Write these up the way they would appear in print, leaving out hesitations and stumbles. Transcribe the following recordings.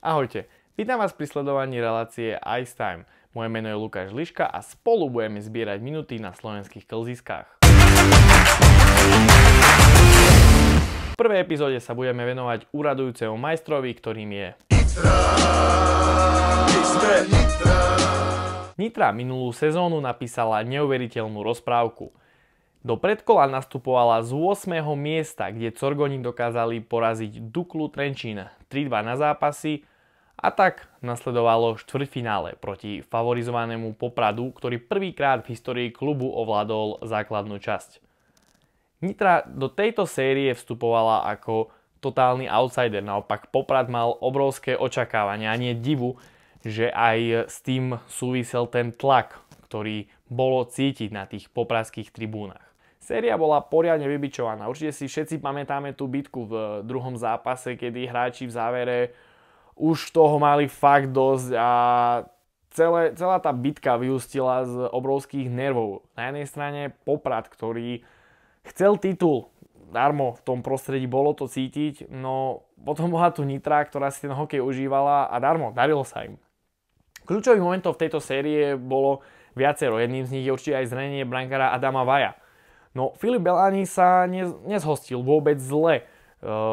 Ahojte, vítam vás pri sledovaní relácie Ice Time. Moje meno je Lukáš Liška a spolu budeme zbierať minúty na slovenských klziskách. V prvej epizóde sa budeme venovať úradujúcemu majstrovi, ktorým je Nitra minulú sezónu napísala neuveriteľnú rozprávku. Do predkola nastupovala z 8. miesta, kde Corgoni dokázali poraziť Duklu Trenčín 3-2 na zápasy a tak nasledovalo štvrťfinále proti favorizovanému Popradu, ktorý prvýkrát v histórii klubu ovládol základnú časť. Nitra do tejto série vstupovala ako totálny outsider, naopak Poprad mal obrovské očakávania a nie divu, že aj s tým súvisel ten tlak, ktorý bolo cítiť na tých popradských tribúnach. Séria bola poriadne vybičovaná. Určite si všetci pamätáme tú bitku v druhom zápase, kedy hráči v závere už toho mali fakt dosť a celá tá bitka vyústila z obrovských nervov. Na jednej strane Poprad, ktorý chcel titul, darmo v tom prostredí bolo to cítiť, no potom bola tu Nitra, ktorá si ten hokej užívala a darmo, darilo sa im. Kľúčových momentov v tejto série bolo viacero. Jedným z nich je určite aj zranenie brankára Adama Vaja. No Filip Belani sa nezhostil vôbec zle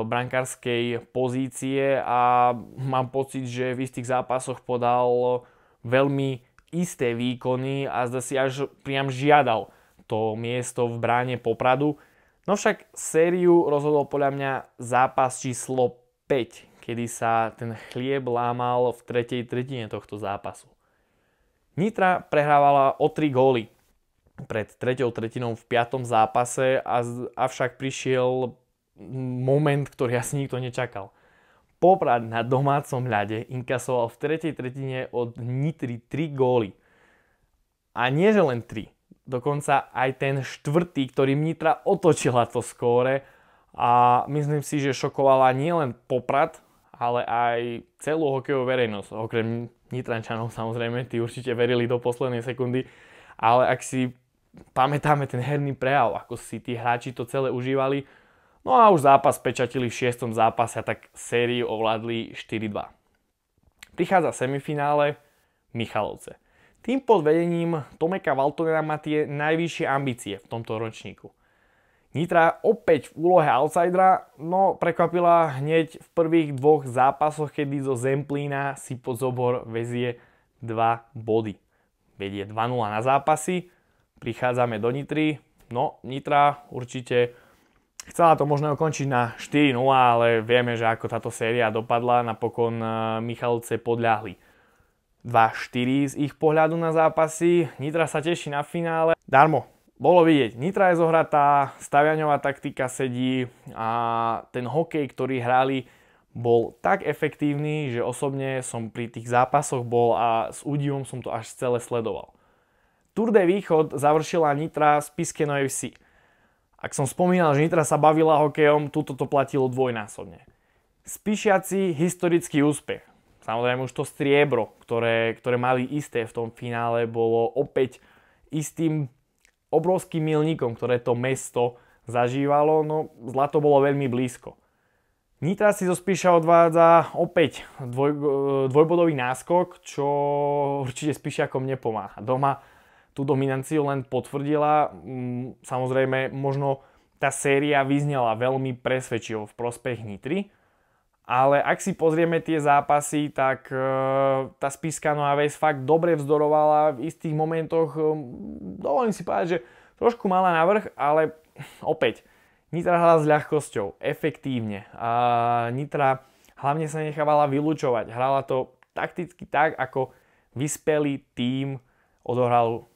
brankárskej pozície a mám pocit, že v istých zápasoch podal veľmi isté výkony a zda si až priam žiadal to miesto v bráne Popradu. No však sériu rozhodol podľa mňa zápas číslo 5, kedy sa ten chlieb lámal v tretej tretine tohto zápasu. Nitra prehrávala o 3 góly pred treťou tretinou v 5. zápase, avšak prišiel moment, ktorý asi nikto nečakal. Poprad na domácom ľade inkasoval v tretej tretine od Nitry 3 góly. A nie že len 3, dokonca aj ten štvrtý, ktorým Nitra otočila to skóre a myslím si, že šokovala nielen Poprad, ale aj celú hokejovú verejnosť. Okrem Nitrančanov samozrejme, tí určite verili do poslednej sekundy, ale ak si pamätáme ten herný prejav, ako si tí hráči to celé užívali. No a už zápas pečatili v 6. zápase a tak sériu ovládli 4-2. Prichádza semifinále Michalovce. Tým pod vedením Tomeka Valtonera má tie najvyššie ambície v tomto ročníku. Nitra opäť v úlohe outsidera, no prekvapila hneď v prvých 2 zápasoch, kedy zo Zemplína si pod zobor vezie 2 body. Vedie 2-0 na zápasy. Prichádzame do Nitry, no Nitra určite chcela to možno ukončiť na 4-0, ale vieme, že ako táto séria dopadla, napokon Michalovce podľahli 2-4 z ich pohľadu na zápasy. Nitra sa teší na finále, darmo, bolo vidieť, Nitra je zohratá, staviaňová taktika sedí a ten hokej, ktorý hrali, bol tak efektívny, že osobne som pri tých zápasoch bol a s údivom som to až celé sledoval. Tour de Východ završila Nitra z Piskeno FC. Ak som spomínal, že Nitra sa bavila hokejom, tuto to platilo dvojnásobne. Spíšiaci historický úspech. Samozrejme už to striebro, ktoré mali isté v tom finále, bolo opäť istým obrovským milníkom, ktoré to mesto zažívalo, no zlato bolo veľmi blízko. Nitra si zo Spíša odvádza opäť dvojbodový náskok, čo určite Spíšiakom nepomáha. Doma tú dominanciu len potvrdila. Samozrejme, možno tá séria vyznela veľmi presvedčivo v prospech Nitry, ale ak si pozrieme tie zápasy, tak tá Spišská Nová Ves fakt dobre vzdorovala v istých momentoch. Dovolím si povedať, že trošku mala navrch, ale opäť Nitra hrala s ľahkosťou, efektívne. A Nitra hlavne sa nechávala vylúčovať. Hrala to takticky tak, ako vyspelý tím odohral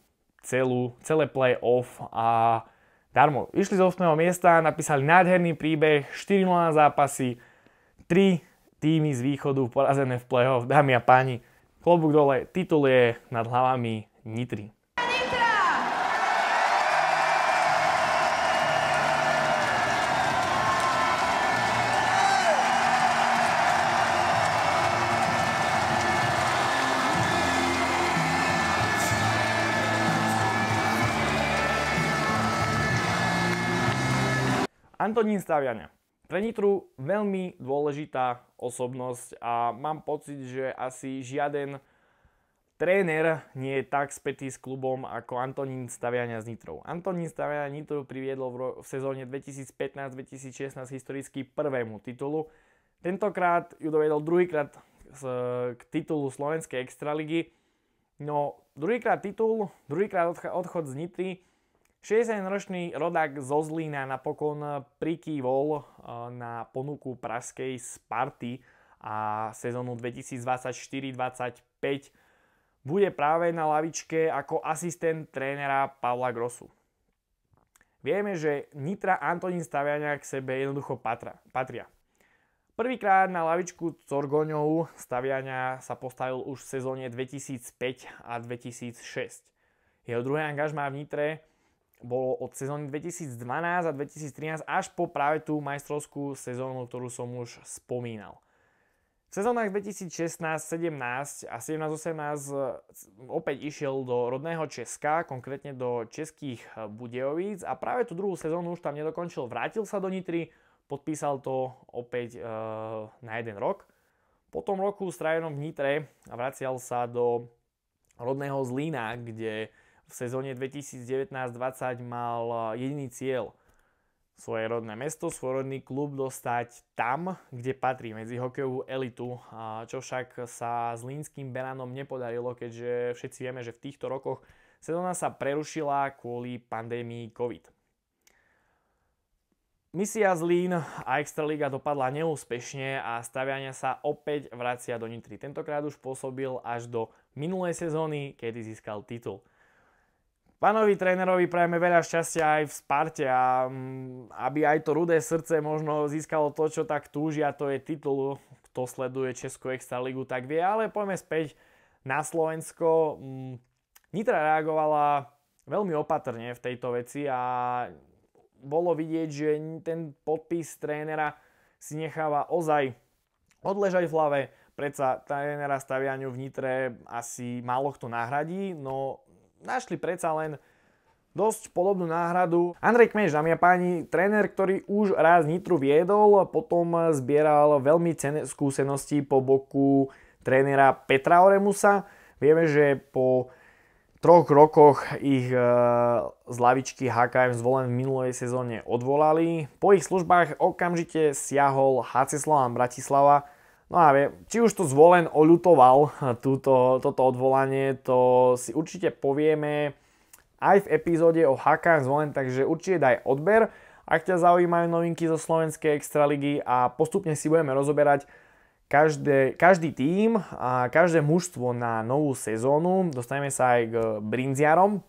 celé play-off a darmo. Išli z 8. miesta, napísali nádherný príbeh, 4-0 na zápasy, 3 týmy z východu porazené v play-off. Dámy a páni, klobúk dole, titul je nad hlavami Nitry. Antonín Staviaňa. Pre Nitru veľmi dôležitá osobnosť a mám pocit, že asi žiaden tréner nie je tak spätý s klubom ako Antonín Staviaňa z Nitrou. Antonín Staviaňa Nitru priviedol v sezóne 2015-2016 historicky prvému titulu. Tentokrát ju dovedol druhýkrát k titulu Slovenskej extraligy. No, druhýkrát titul, druhýkrát odchod z Nitry. 60-ročný rodák zo Zlína napokon prikývol na ponuku pražskej Sparty a sezónu 2024-25 bude práve na lavičke ako asistent trénera Pavla Grossu. Vieme, že Nitra Antonín Staviaňa k sebe jednoducho patria. Prvýkrát na lavičku Corgoňov Staviaňa sa postavil už v sezóne 2005 a 2006. Jeho druhé angažmá v Nitre bolo od sezóny 2012 a 2013 až po práve tú majstrovskú sezónu, ktorú som už spomínal. V sezónach 2016-17 a 17-18 opäť išiel do rodného Česka, konkrétne do Českých Budějovíc a práve tú druhú sezónu už tam nedokončil. Vrátil sa do Nitry, podpísal to opäť na 1 rok. Po tom roku strávenom v Nitre vracial sa do rodného Zlína, kde v sezóne 2019-20 mal jediný cieľ svoje rodné mesto, svoj rodný klub dostať tam, kde patrí, medzi hokejovú elitu, čo však sa zlínskym Beranom nepodarilo, keďže všetci vieme, že v týchto rokoch sezóna sa prerušila kvôli pandémii COVID. Misia Zlín a Extraliga dopadla neúspešne a Staviaňa sa opäť vracia do Nitry. Tentokrát už pôsobil až do minulej sezóny, kedy získal titul. Pánovi trénerovi prajeme veľa šťastia aj v Sparte a aby aj to rudé srdce možno získalo to, čo tak túžia, to je titul. Kto sleduje Českú extraligu, tak vie, ale poďme späť na Slovensko. Nitra reagovala veľmi opatrne v tejto veci a bolo vidieť, že ten podpis trénera si necháva ozaj odležať v hlave. Predsa trénera Staviaňu v Nitre asi málo kto nahradí, no našli predsa len dosť podobnú náhradu. Andrej Kmeš, dámy a páni, tréner, ktorý už raz Nitru viedol, potom zbieral veľmi cenné skúsenosti po boku trénera Petra Oremusa. Vieme, že po 3 rokoch ich z lavičky HKM zvolen v minulej sezóne odvolali. Po ich službách okamžite siahol HC Slovan Bratislava. No a či už to zvolen oľutoval toto odvolanie, to si určite povieme aj v epizóde o HKM zvolen, takže určite daj odber, ak ťa zaujímajú novinky zo Slovenskej extraligy a postupne si budeme rozoberať každý tím a každé mužstvo na novú sezónu. Dostaneme sa aj k brinziarom.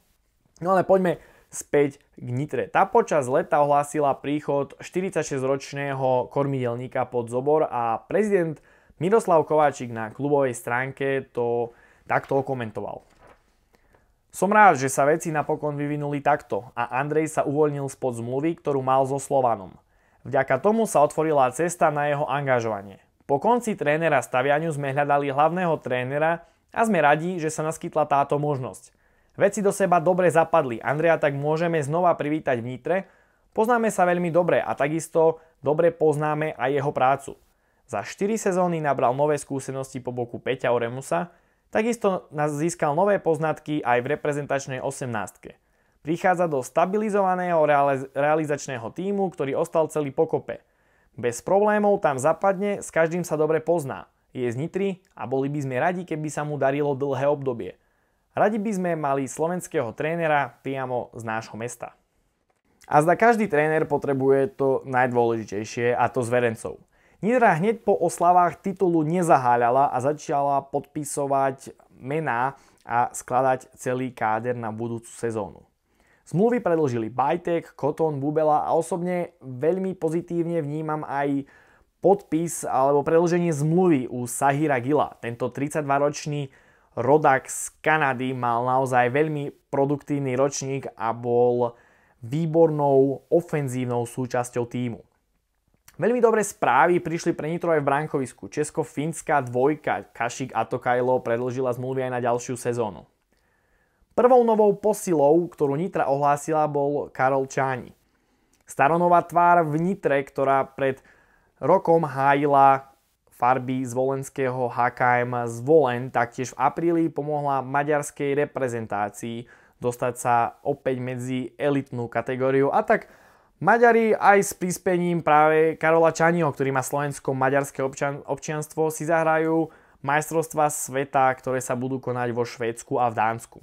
No ale poďme späť k Nitre. Tá počas leta ohlásila príchod 46-ročného kormidelníka pod zobor a prezident Miroslav Kováčik na klubovej stránke to takto okomentoval. Som rád, že sa veci napokon vyvinuli takto a Andrej sa uvoľnil spod zmluvy, ktorú mal so Slovanom. Vďaka tomu sa otvorila cesta na jeho angažovanie. Po konci trénera Staviaňu sme hľadali hlavného trénera a sme radi, že sa naskytla táto možnosť. Veci do seba dobre zapadli, Andreja tak môžeme znova privítať v Nitre. Poznáme sa veľmi dobre a takisto dobre poznáme aj jeho prácu. Za 4 sezóny nabral nové skúsenosti po boku Peťa Oremusa, takisto získal nové poznatky aj v reprezentačnej 18. Prichádza do stabilizovaného realizačného tímu, ktorý ostal celý pokope. Bez problémov tam zapadne, s každým sa dobre pozná. Je z Nitry a boli by sme radi, keby sa mu darilo dlhé obdobie. Radi by sme mali slovenského trénera priamo z nášho mesta. A zda každý tréner potrebuje to najdôležitejšie, a to zverencov. Nitra hneď po oslavách titulu nezaháľala a začala podpisovať mená a skladať celý káder na budúcu sezónu. Zmluvy predĺžili Bajtek, Koton, Bubela a osobne veľmi pozitívne vnímam aj podpis alebo predĺženie zmluvy u Sahira Gilla. Tento 32-ročný rodák z Kanady mal naozaj veľmi produktívny ročník a bol výbornou ofenzívnou súčasťou tímu. Veľmi dobré správy prišli pre Nitro aj v bránkovisku. Česko-fínska dvojka Kašik a Tokajlo predĺžila zmluvy aj na ďalšiu sezónu. Prvou novou posilou, ktorú Nitra ohlásila, bol Karol Čáni. Staronová tvár v Nitre, ktorá pred rokom hájila farby zvolenského HKM Zvolen taktiež v apríli pomohla maďarskej reprezentácii dostať sa opäť medzi elitnú kategóriu. A tak Maďari aj s prispením práve Karola Čaniho, ktorý má slovensko-maďarské občianstvo, si zahrajú majstrovstvá sveta, ktoré sa budú konať vo Švédsku a v Dánsku.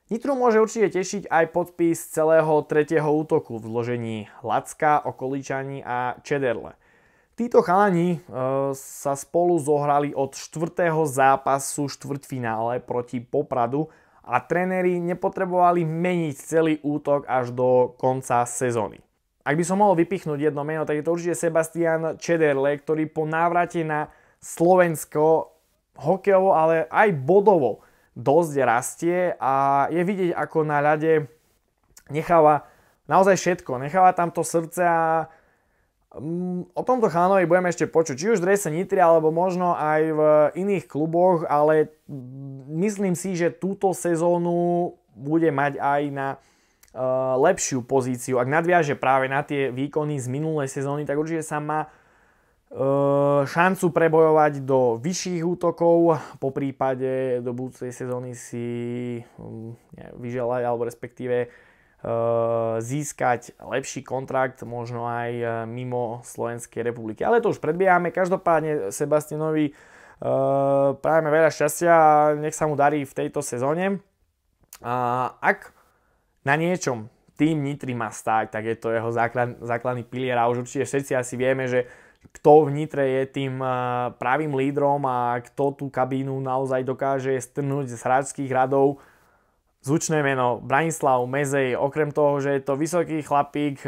Nitru môže určite tešiť aj podpis celého tretieho útoku v zložení Lacka, Okoličani a Čederle. Títo chalani sa spolu zohrali od 4. zápasu štvrťfinále proti Popradu a tréneri nepotrebovali meniť celý útok až do konca sezóny. Ak by som mohol vypichnúť jedno meno, tak je to určite Sebastian Čederle, ktorý po návrate na Slovensko hokejovo, ale aj bodovo dosť rastie a je vidieť, ako na ľade necháva naozaj všetko. Necháva tam to srdce a o tomto chalanovi budeme ešte počuť. Či už v drese Nitry, alebo možno aj v iných kluboch, ale myslím si, že túto sezónu bude mať aj na lepšiu pozíciu. Ak nadviaže práve na tie výkony z minulej sezóny, tak určite sa má šancu prebojovať do vyšších útokov, po prípade do budúcej sezóny si vyželať, alebo respektíve získať lepší kontrakt, možno aj mimo Slovenskej republiky. Ale to už predbiehame. Každopádne Sebastianovi prajeme veľa šťastia a nech sa mu darí v tejto sezóne. Ak na niečom tým Nitry má stáť, tak je to jeho základný pilier a už určite všetci asi vieme, že kto v Nitre je tým pravým lídrom a kto tú kabínu naozaj dokáže strhnúť z hráčských radov. Zvučné meno Branislav Mezej, okrem toho, že je to vysoký chlapík,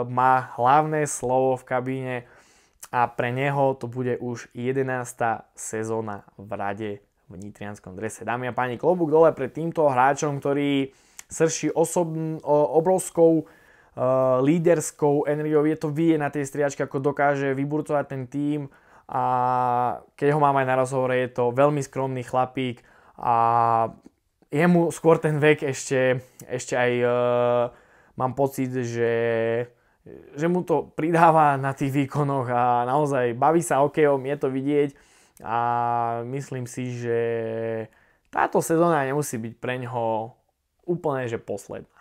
má hlavné slovo v kabíne a pre neho to bude už 11. sezóna v rade v nitrianskom drese. Dámy a páni, klobúk dole pred týmto hráčom, ktorý srší obrovskou líderskou energiou. Je to vidieť na tej striačke, ako dokáže vyburcovať ten tím a keď ho mám aj na rozhovore, je to veľmi skromný chlapík a jemu skôr ten vek ešte aj mám pocit, že mu to pridáva na tých výkonoch a naozaj baví sa hokejom, je to vidieť a myslím si, že táto sezóna nemusí byť pre ňoho úplne že posledná.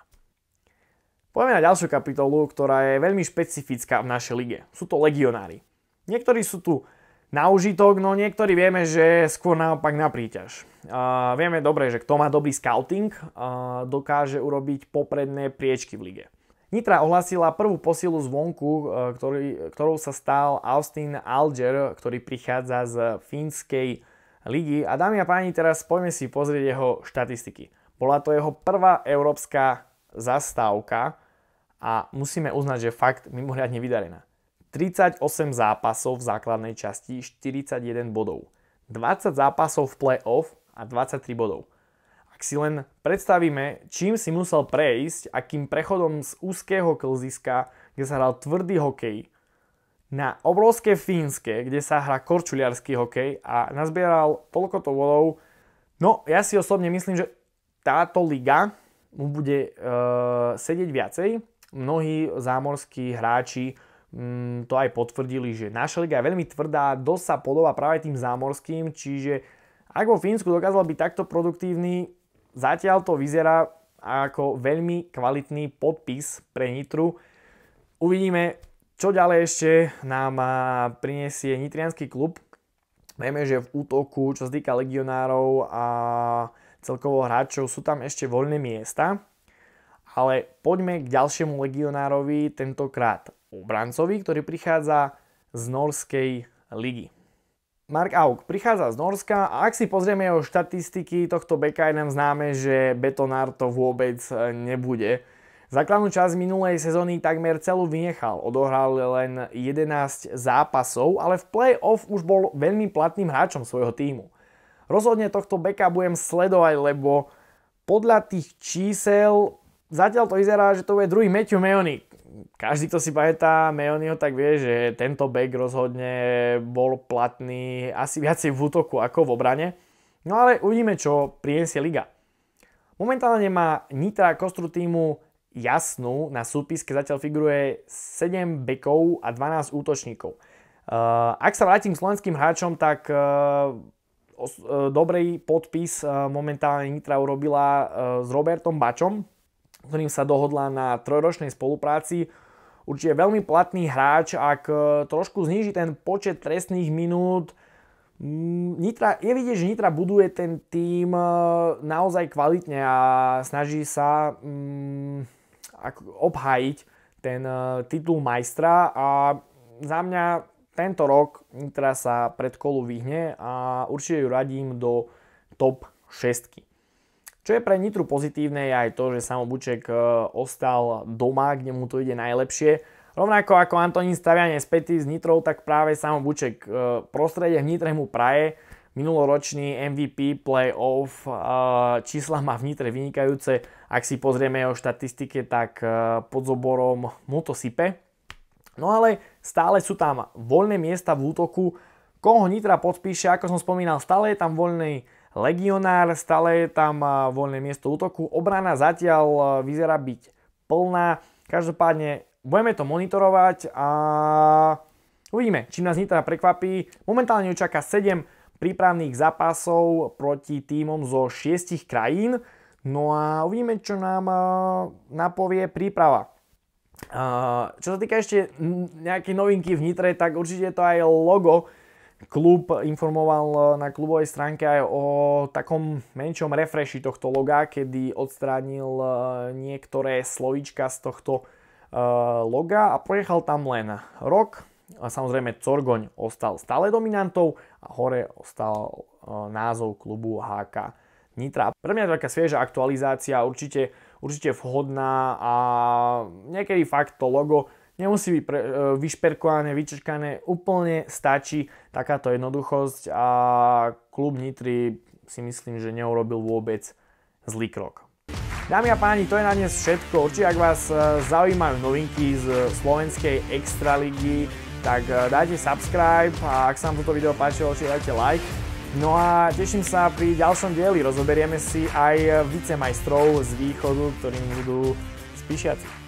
Poďme na ďalšiu kapitolu, ktorá je veľmi špecifická v našej lige. Sú to legionári. Niektorí sú tu na užitok, no niektorí vieme, že skôr naopak na príťaž. Vieme dobre, že kto má dobrý scouting, dokáže urobiť popredné priečky v lige. Nitra ohlasila prvú posilu zvonku, ktorou sa stal Austin Alger, ktorý prichádza z fínskej ligy. A dámy a páni, teraz poďme si pozrieť jeho štatistiky. Bola to jeho prvá európska zastávka a musíme uznať, že fakt mimoriadne vydarená. 38 zápasov v základnej časti, 41 bodov. 20 zápasov v play-off a 23 bodov. Ak si len predstavíme, čím si musel prejsť, akým prechodom z úzkeho klziska, kde sa hral tvrdý hokej, na obrovské fínske, kde sa hrá korčuliarsky hokej a nazbieral toľkoto bodov, no ja si osobne myslím, že táto liga mu bude sedieť viacej. Mnohí zámorskí hráči to aj potvrdili, že naša liga je veľmi tvrdá, dosť sa podobá práve tým zámorským, čiže ak vo Fínsku dokázal byť takto produktívny, zatiaľ to vyzerá ako veľmi kvalitný podpis pre Nitru. Uvidíme, čo ďalej ešte nám prinesie nitriansky klub. Vieme, že v útoku, čo sa týka legionárov a celkovo hráčov, sú tam ešte voľné miesta. Ale poďme k ďalšiemu legionárovi, tentokrát obrancovi, ktorý prichádza z norskej ligy. Mark Auk prichádza z Norska a ak si pozrieme jeho štatistiky tohto beka, je nám známe, že betonár to vôbec nebude. Základnú časť minulej sezóny takmer celú vynechal, odohral len 11 zápasov, ale v play-off už bol veľmi platným hráčom svojho tímu. Rozhodne tohto beka budem sledovať, lebo podľa tých čísel zatiaľ to vyzerá, že to bude druhý Matthew Meoni. Každý, kto si pamätá Meoniho, tak vie, že tento bek rozhodne bol platný asi viacej v útoku ako v obrane. No ale uvidíme, čo prinesie liga. Momentálne má Nitra kostru týmu jasnú, na súpiske zatiaľ figuruje 7 bekov a 12 útočníkov. Ak sa vrátim k slovenským hráčom, tak dobrý podpis momentálne Nitra urobila s Robertom Bačom, ktorým sa dohodla na 3-ročnej spolupráci. Určite veľmi platný hráč, ak trošku zníži ten počet trestných minút. Je vidieť, že Nitra buduje ten tím naozaj kvalitne a snaží sa obhájiť ten titul majstra a za mňa tento rok Nitra sa pred kolu vyhne a určite ju radím do top 6. Čo je pre Nitru pozitívne je aj to, že Samo Buček ostal doma, kde mu to ide najlepšie. Rovnako ako Antonín Stavian je spätý s Nitrou, tak práve Samo Buček prostredie v Nitre mu praje. Minuloročný MVP playoff čísla má v Nitre vynikajúce. Ak si pozrieme jeho štatistike, tak pod zoborom mu to sype. No ale stále sú tam voľné miesta v útoku. Koho Nitra podpíše, ako som spomínal, stále je tam voľný legionár, stále je tam voľné miesto útoku. Obrana zatiaľ vyzerá byť plná. Každopádne budeme to monitorovať a uvidíme, či nás Nitra prekvapí. Momentálne ju čaká 7 prípravných zápasov proti tímom zo 6 krajín. No a uvidíme, čo nám napovie príprava. Čo sa týka ešte nejaké novinky v Nitre, tak určite je to aj logo. Klub informoval na klubovej stránke aj o takom menšom refreshi tohto loga, kedy odstránil niektoré slovíčka z tohto loga a ponechal tam len rok. A samozrejme Corgoň ostal stále dominantou a hore ostal názov klubu HK Nitra. Pre mňa je to taká svieža aktualizácia, určite vhodná a niekedy fakt to logo nemusí byť vyšperkované, vyčerkané, úplne stačí takáto jednoduchosť a klub Nitry si myslím, že neurobil vôbec zlý krok. Dámy a páni, to je na dnes všetko. Určite ak vás zaujímajú novinky z slovenskej extraligy, tak dajte subscribe a ak sa vám toto video páčilo, určite dajte like. No a teším sa pri ďalšom dieli. Rozoberieme si aj vicemajstrov z východu, ktorým budú Spíšiaci.